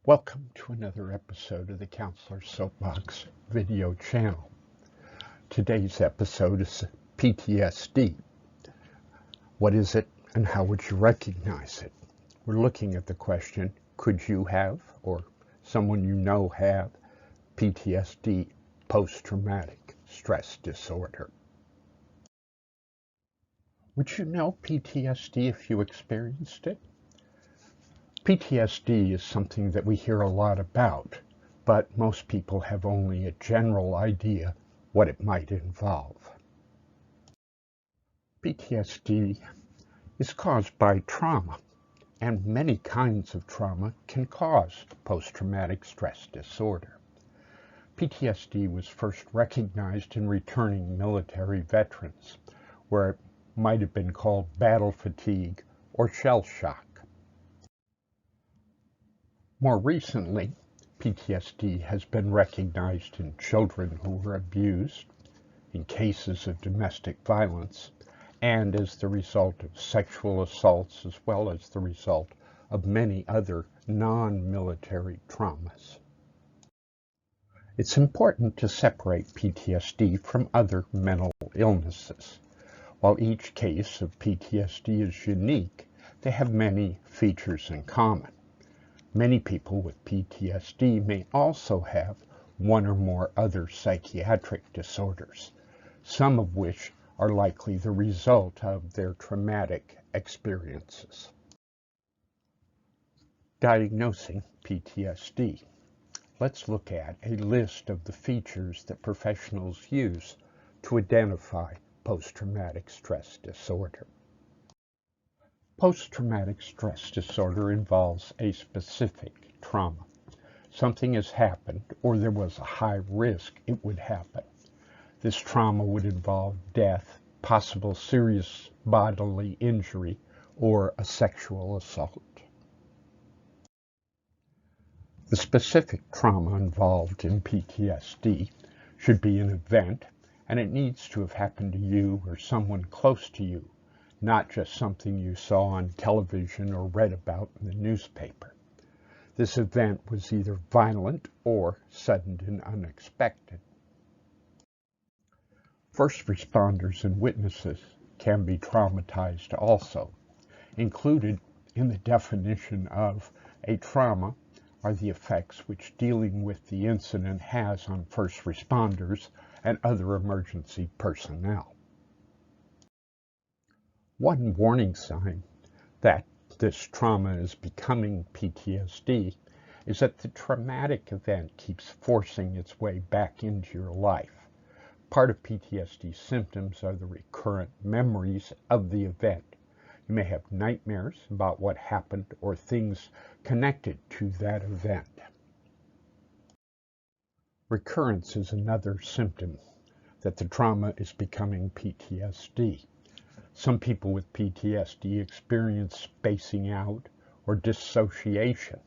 Welcome to another episode of the Counselor Soapbox video channel. Today's episode is PTSD. What is it and how would you recognize it? We're looking at the question, could you have or someone you know have PTSD, Posttraumatic Stress Disorder? Would you know PTSD if you experienced it? PTSD is something that we hear a lot about, but most people have only a general idea what it might involve. PTSD is caused by trauma, and many kinds of trauma can cause post-traumatic stress disorder. PTSD was first recognized in returning military veterans, where it might have been called battle fatigue or shell shock. More recently, PTSD has been recognized in children who were abused, in cases of domestic violence, and as the result of sexual assaults, as well as the result of many other non-military traumas. It's important to separate PTSD from other mental illnesses. While each case of PTSD is unique, they have many features in common. Many people with PTSD may also have one or more other psychiatric disorders, some of which are likely the result of their traumatic experiences. Diagnosing PTSD. Let's look at a list of the features that professionals use to identify post-traumatic stress disorder. Post-traumatic stress disorder involves a specific trauma. Something has happened, or there was a high risk it would happen. This trauma would involve death, possible serious bodily injury, or a sexual assault. The specific trauma involved in PTSD should be an event, and it needs to have happened to you or someone close to you, not just something you saw on television or read about in the newspaper. This event was either violent or sudden and unexpected. First responders and witnesses can be traumatized also. Included in the definition of a trauma are the effects which dealing with the incident has on first responders and other emergency personnel. One warning sign that this trauma is becoming PTSD is that the traumatic event keeps forcing its way back into your life. Part of PTSD symptoms are the recurrent memories of the event. You may have nightmares about what happened or things connected to that event. Recurrence is another symptom that the trauma is becoming PTSD. Some people with PTSD experience spacing out or dissociation.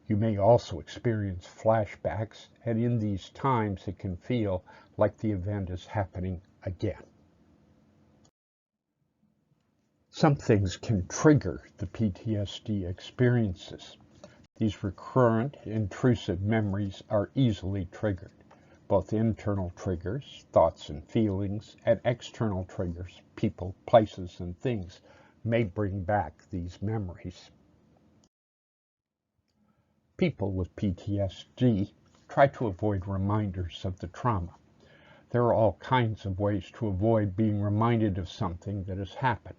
You may also experience flashbacks, and in these times it can feel like the event is happening again. Some things can trigger the PTSD experiences. These recurrent, intrusive memories are easily triggered. Both internal triggers, thoughts and feelings, and external triggers, people, places, and things, may bring back these memories. People with PTSD try to avoid reminders of the trauma. There are all kinds of ways to avoid being reminded of something that has happened.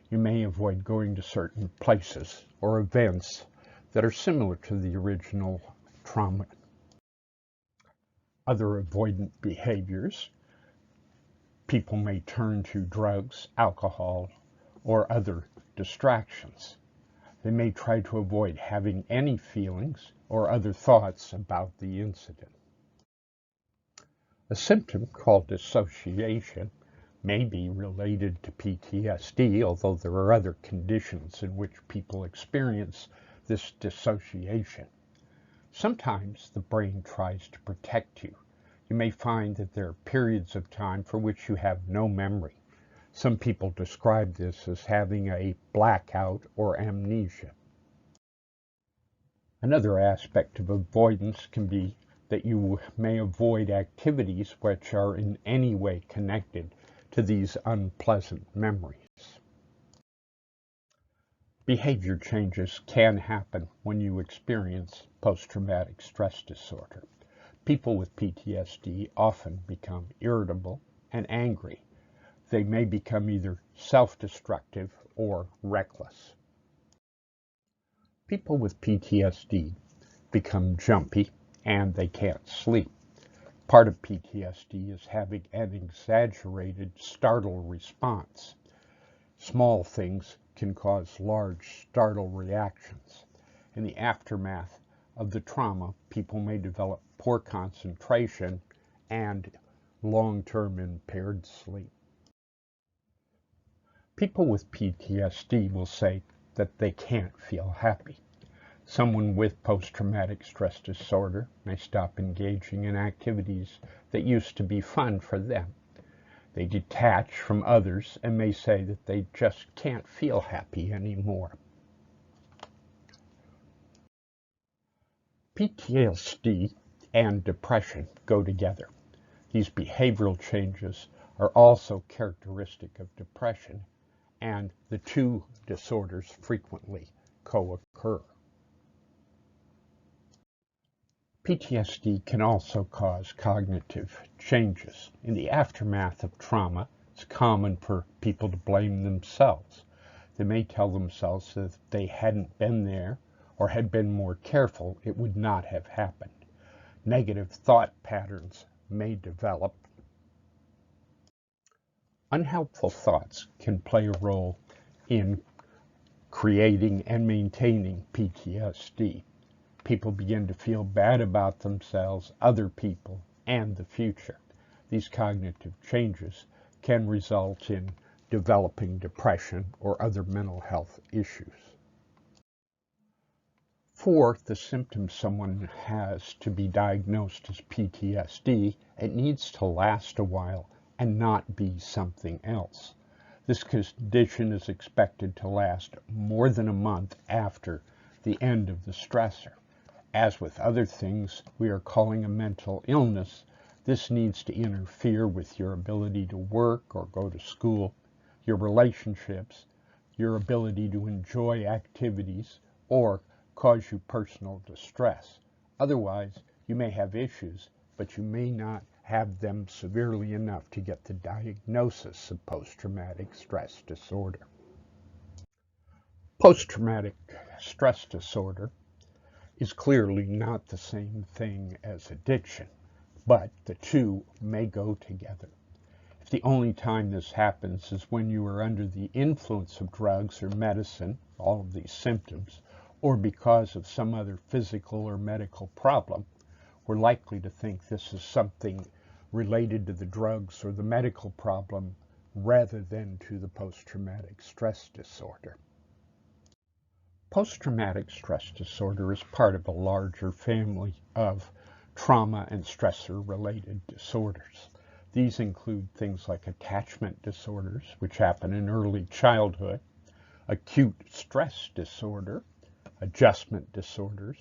You may avoid going to certain places or events that are similar to the original trauma. Other avoidant behaviors. People may turn to drugs, alcohol, or other distractions. They may try to avoid having any feelings or other thoughts about the incident. A symptom called dissociation may be related to PTSD, although there are other conditions in which people experience this dissociation. Sometimes the brain tries to protect you. You may find that there are periods of time for which you have no memory. Some people describe this as having a blackout or amnesia. Another aspect of avoidance can be that you may avoid activities which are in any way connected to these unpleasant memories. Behavior changes can happen when you experience post-traumatic stress disorder. People with PTSD often become irritable and angry. They may become either self-destructive or reckless. People with PTSD become jumpy and they can't sleep. Part of PTSD is having an exaggerated startle response. Small things can cause large startle reactions. In the aftermath of the trauma, people may develop poor concentration and long-term impaired sleep. People with PTSD will say that they can't feel happy. Someone with post-traumatic stress disorder may stop engaging in activities that used to be fun for them. They detach from others and may say that they just can't feel happy anymore. PTSD and depression go together. These behavioral changes are also characteristic of depression, and the two disorders frequently co-occur. PTSD can also cause cognitive changes. In the aftermath of trauma, it's common for people to blame themselves. They may tell themselves that if they hadn't been there or had been more careful, it would not have happened. Negative thought patterns may develop. Unhelpful thoughts can play a role in creating and maintaining PTSD. People begin to feel bad about themselves, other people, and the future. These cognitive changes can result in developing depression or other mental health issues. For the symptoms someone has to be diagnosed as PTSD, it needs to last a while and not be something else. This condition is expected to last more than a month after the end of the stressor. As with other things we are calling a mental illness, this needs to interfere with your ability to work or go to school, your relationships, your ability to enjoy activities, or cause you personal distress. Otherwise, you may have issues, but you may not have them severely enough to get the diagnosis of post-traumatic stress disorder. Post-traumatic stress disorder is clearly not the same thing as addiction, but the two may go together. If the only time this happens is when you are under the influence of drugs or medicine, all of these symptoms, or because of some other physical or medical problem, we're likely to think this is something related to the drugs or the medical problem rather than to the post-traumatic stress disorder. Post-traumatic stress disorder is part of a larger family of trauma and stressor-related disorders. These include things like attachment disorders, which happen in early childhood, acute stress disorder, adjustment disorders,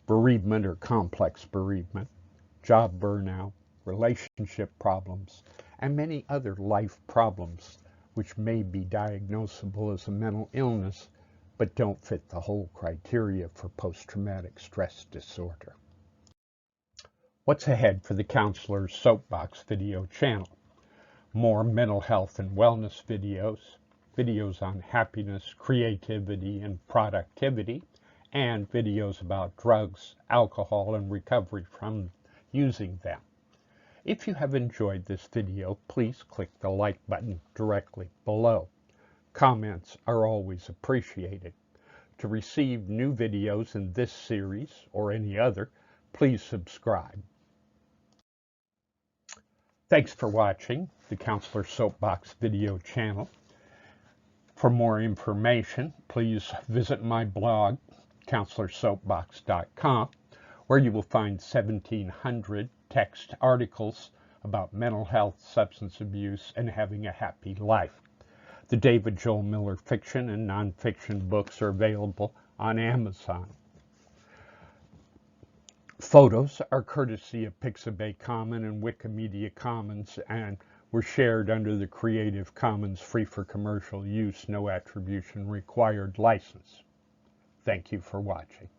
bereavement or complex bereavement, job burnout, relationship problems, and many other life problems which may be diagnosable as a mental illness but don't fit the whole criteria for post-traumatic stress disorder. What's ahead for the Counselor's Soapbox video channel? More mental health and wellness videos, videos on happiness, creativity, and productivity, and videos about drugs, alcohol, and recovery from using them. If you have enjoyed this video, please click the like button directly below. Comments are always appreciated. To receive new videos in this series or any other, please subscribe. Thanks for watching the Counselor Soapbox video channel. For more information, please visit my blog, counselorsoapbox.com, where you will find 1,700 text articles about mental health, substance abuse, and having a happy life. The David Joel Miller fiction and nonfiction books are available on Amazon. Photos are courtesy of Pixabay Commons and Wikimedia Commons and were shared under the Creative Commons free for commercial use, no attribution required license. Thank you for watching.